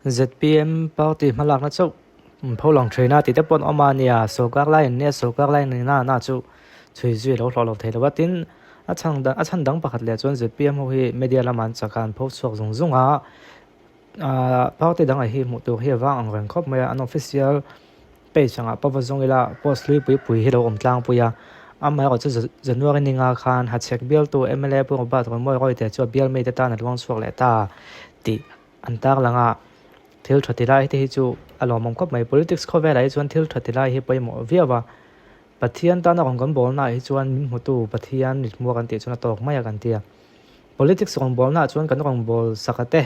ZPM party malak na chu pholong threina ti te pon omania sokak lai ne sokak lai na chu chui zui lo lo thei lo tin a chan dang pakhat le chon ZPM ho hi media laman chakan pho chuak zunga party dang a hi mu tu hi wa ang ran khop mai an official page anga pawazong ila post li pui hi lo om tlang puya amma ko chu January ninga khan ha check bill to MLA pu ba to moi roi te chu bill me te ta na long chuak le ta ti antak langa thil thatilai te hi chu alomom khop mai politics khove lai chuan thil thatilai hi poimo viawa pathian ta na rongam bol na hi chuan mutu pathian ni mu kan ti chuna tok mai kan tia politics rong bol na chuan kan rong bol sakate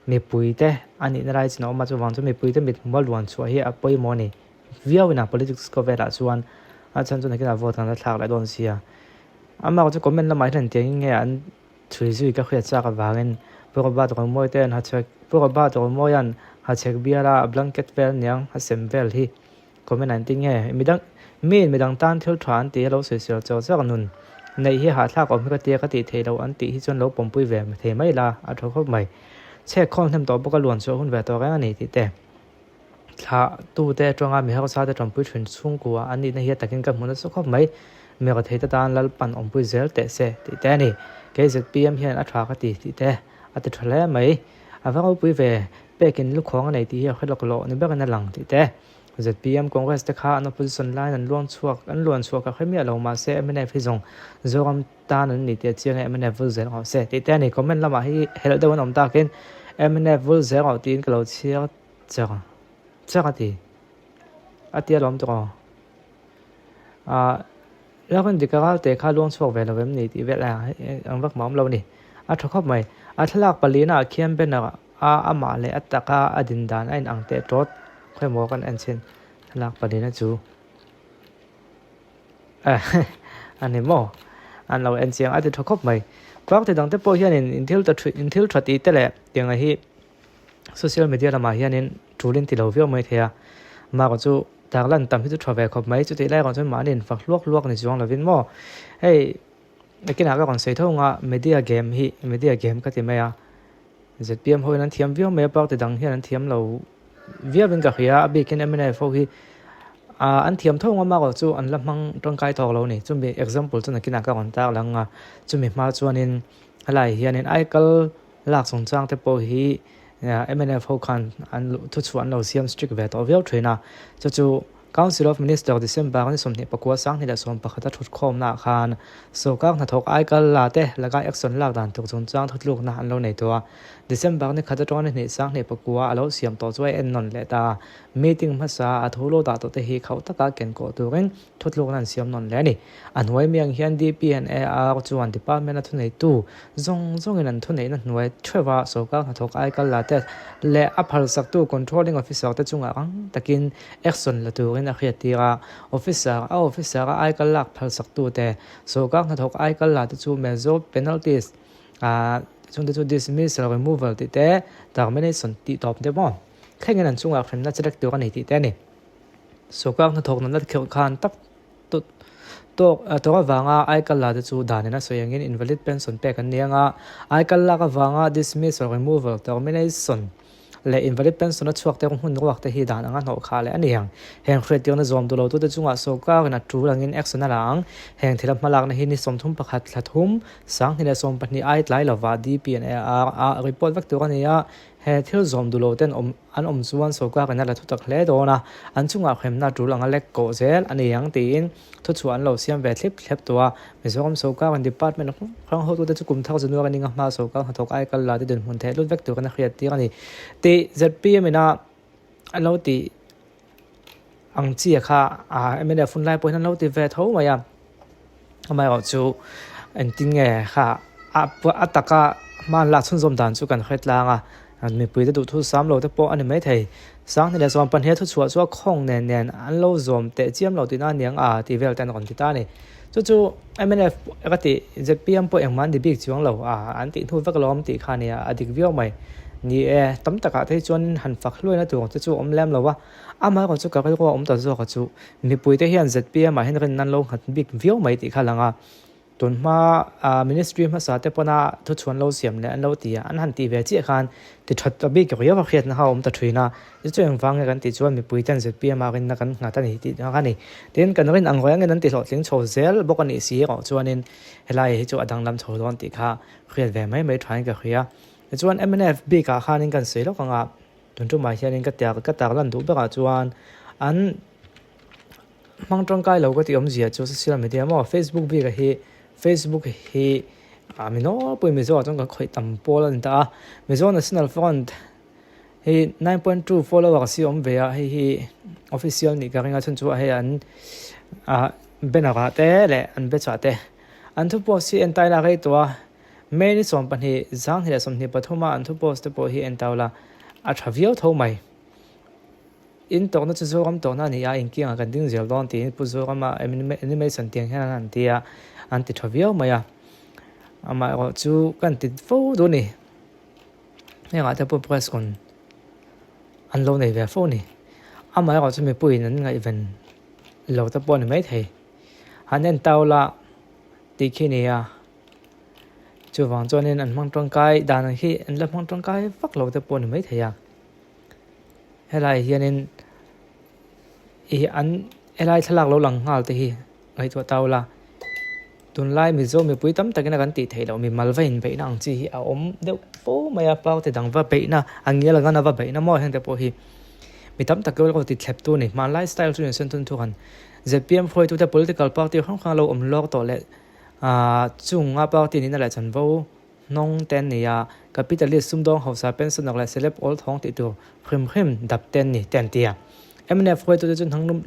mi puite ani na rai chna ma chu wang chu mi puite mit mol wan chu hi a poimo ni viawina politics khove la chuan a chan chu na kina vote an thak la don sia amma chu comment la mai than te nge an thui zui ka khia cha ka wangin pura ba to moi ten ha chek pura ba to moyan ha chek biara blanket vel nyang ha sem vel hi comment an ting nge midang tan thil than ti lo social chaw cha kanun nei hi ha thak om ka ti ka ti theilo an ti hi chon lo pompui ve the mai la a tho khop mai che khon them to boka luan cho hun ve to ga ani ti te tha tu te tonga mi ha sa te trompui thun chung kwa ani na hi takin ka mun so khop mai me ka theita tan lal pan om pui zel te se ti te ni KZPM hian a tha ka ti te ati thale mai awa pui ve pekin lu khong nei ti hi khelok lo ni ba kan lang ti te ZPM Congress te kha an opposition line an luan chuak ka khemia lo ma se MNA phizong zogam tan an ni te chiang MNA vul zel ho se ti te ni comment lama hi hel de wan om ta ken MNA vul zel ho tin klo chia cha ti atia lom to la kan dikara te kha luan chuak ve lo vem ni ti ve la ang vak mom lo ni a thokop mai a thlak palina khiam be na ama le ataka adin dan ain ang te tot khoi mo kan an chen lak palina chu ani mo an lo en chiang ati thokop mai kwak te dang te po hian in thil thati te le tiang a hi social media lama hian in tulin ti lo vio mai thea ma ko chu taklan tam hi chu thove khop mai chu ti lai kon chon manin fak luak ni chuang lovin mo hey lekin aga kon sei thonga media game ka ti maya ZPM hoi nan thiam vio me pak te dang hian an thiam lo via bin ka khia abi ken MNA fo hi an thiam thonga ma ko chu an lamang tongkai thok lo ni chumi example chu na kina ka kon ta langa chumi ma chuanin halai hian in aikal lak song chang te po hi MNA fo khan an thu chu an lo siam strict ve to vio traina chu Council of Ministers December ni somni pakwa sang ni da som pakhata thut khom na khan so kang na thok aikal la te laga action lak dan tuk chon chang thutluk na an lo nei to December ni khata ton ni sang ni pakwa alo siam to choi en non le ta meeting ma sa a tholo da to te hi khau taka ken ko tu ren thutluk nan siam non le ni anwai miang hian DPNAR chuan department a thu nei tu zong in an thu nei na hnuai threwa so kang na thok aikal la te le aphal sak tu controlling officer te chunga ang takin action la tu na khiatira officer ai kal lak phal sak tu te so kang na thok ai kal la te chu mezo penalties chung te chu dismissal removal ti te termination ti top de mo khengen an chunga khem na chelek tu kan ti te ni so kang na thok na khel khan tak to wanga ai kal la te chu dan na so yangin invalid pension pe kan nianga ai kal la ka wanga dismissal removal termination le invalid pension chuak te hun ruak te hi dan anga no kha le ani heng khretion na zom du lo tu te chunga so ka na tu langin action na lang heng thila malak na hi ni som thum pakhat thum sang ni le som pani ai tlai lova DPNAR report vak tu ania he thil zom du lo ten om chuan so ka na la thu tak hle do na an chunga khem na tu langa lek ko zel ani yang tin thu chuan lo siam ve thlep to mizoram so ka department khang ho tu te chu kum thak janu ani nga ma so ka thok ai kal la te den hun the lut vek tu kana khriat ti ani te ZPM ina alo ti ang chi kha MNA fun lai poin lo ti ve tho maya amai au chu an ting nge kha ataka man la chun zom dan chu kan khetlanga an mi pui te du thu sam lo te po ani mai thei sang ni le zom pan he thu chua khong nen an lo zom te chiam lo ti na niang ti vel tan kon ti ta ni chu MNF akati ZPM po engman di big chuang lo an ti thu vak lom ti khania adik vio mai ni tam taka thei chon han fak hloi na tu chu om lem lo wa ama ko chu ka ko om ta zo ka chu mi pui te hian ZPM ma hen ren nan lo khat big vio mai ti khalanga tuần mà ministry mà sao thế pona thu chuan lâu xiêm lệ lâu tì anh hẳn tì về chị khan thì thật là bị kiểu yếu và khiết nó hậu ta thủy na chứ chuyện vang cái tì chuan mi bùi chân giật bia mà cái nó cái ngã ta này tì nó cái này đến cái nó cái ăn gọi cái tì lọt tiếng chầu zel bốc cái này xí ở chuan nên lại chỗ đang làm chầu đoan tì kha khiết về mấy thoại cái khía chuan MNFB cả khan nên cái sấy đó còn à tuần trước mà hiện cái tiệc lần thứ ba chuan anh mang trong cái lâu cái tiệm gì cho social media mà Facebook bị cái Facebook hi mình nói bây giờ trong cái khởi tầm bao lần ta bây giờ national fund hi 9.2 followers si về hi official ni cái ngay chân chúa hay anh bên nào thế lệ anh bên chỗ thế anh thu post si entire là cáiตัวmấy som pan hi giang hi som hi pathoma anh thu post po hi entire là athavio thâu mày in tổ nó chỉ số cầm tổ nó thì in kia cái tiếng gì đó thì phụ số cầm mà animation tiếng hay là thì anh thì trivia mà họ chú cái thì phô đó nè nhưng mà theo press còn anh lâu này về phô nè mà họ chú mình bùi nên ngày event lâu tập bọn mấy thầy anh nên tao là thì khi này chú vàng cho nên anh mang trong cái đàn khi anh lập mang trong cái phát lâu tập bọn mấy thầy hay là hiện nên anh lại thắc lâu lằng hal thì ngày tuổi tao là tuần lai mình zo mình bùi tắm tại cái này gần tị thấy đâu mình mal vein vậy năng chi đeo phố mày bao thì đằng va vậy na anh nghe là ngân va vậy na mọi hàng tập hi mình tắm tại cái có tị thẹp tu này mà lifestyle tu nên tuần tu hành ZPM phơi tu tại political party không khang lâu lo tổ lệ chung party này là chân vô nông tên này capitalist sum dong hậu sa pension là celeb all thong tị tu khim đập tên này tên tia MNF phơi tu chân thằng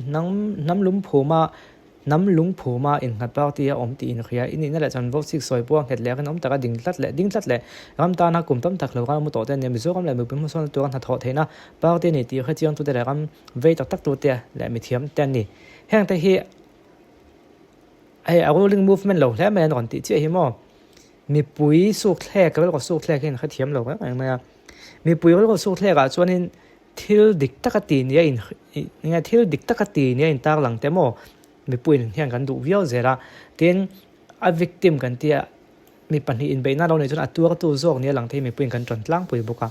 nắm lúng phù mà in hạt bao tia om ti in khia in là chân vô six soi buang het le kan om ta ding tlat le ram ta na kum tam tak lo ga mu to ten ne mi zo kam le mu pim son tu kan tha tho theina bao te ni ti kha chiang tu te ram ve tak tu te le mi thiam ten ni hang te hi ai a rolling movement lo le men on ti che hi mo mi pui su khle ka lo su khle ken kha thiam lo ga ma mi pui lo su khle ga chuanin thil dik takati ni in nga thil dik takati ni in tak lang te mo mi puin hian kan du viau zera tin a victim kan tia mi pan hi in beina lo nei chun atua tu zok ni lang thei mi puin kan tron tlang pui boka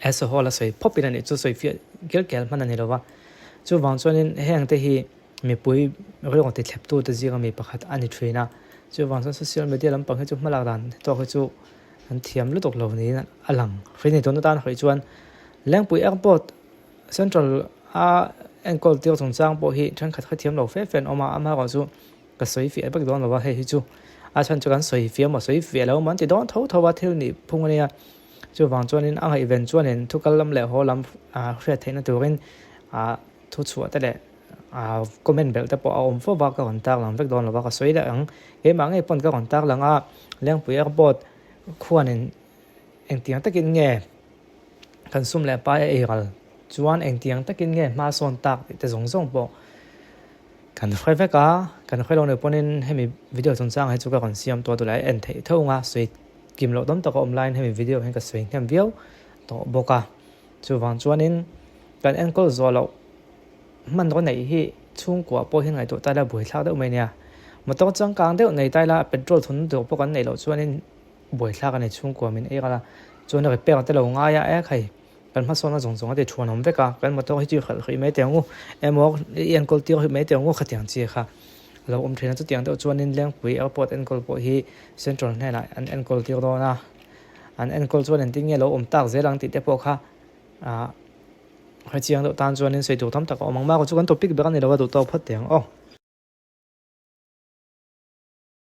as a whole soi popin ani chu soi fi gel man ani lowa chu wang chuanin heng te hi mi pui rong te thlep tu te zinga mi pakhat ani threina chu wang social media lam pang chu malak dan to kha chu an thiam lu tok lo ni alang fini ton tan khoi chuan lengpui airport central anh có tiêu thùng trang bộ hi chân khát thiếm đầu phép phèn ama có chú cái suy phía bắc đó là vad hay chú chân cho cái suy phía mà suy phía lâu mà chỉ đó thấu vào theo nhị phung này chú vàng cho nên anh event cho nên thu cái lâm lệ hồ lâm sẽ thấy nó từ bên thu chuột tới đấy comment bel tập ông phô vào cái con tag làm việc đó là vào cái suy đấy cái mà ngay pon cái con tag là leng pui airport khoan nên anh tiếng tất kinh nghe cần sum lệ ba ai chuan eng tiang takin nge ma son tak te zong po kan khoi veka kan khoi lo ne ponin hemi video chang chang hai chu ka kon siam to lai en thei thonga sui kim lo dom to ko online hemi video hen ka swing hem view to boka chu wang chuanin kan en ko zo lo man ro nei hi chung kwa po hin ngai to ta la bui thla de mai nia ma to chang kang de nei tai la petrol thun to po kan nei lo chuanin bui thla ka nei chung kwa min e kala chuan ri pe te lo nga ya e khai kan ma sona zong ate chuan om veka kan ma to hi chi khal khri mai te ngu emok en kol ti hi mai te ngu khatiang chi kha lo om thena chu tiang to chuan in leng pui airport en kol po hi central ne la an en kol ti ro na an en kol chuan en ting nge lo om tak zelang ti te po kha kha chiang do tan chuan in sei tu tam tak omang ma ko chu kan topic be kan ni lo do to phat tiang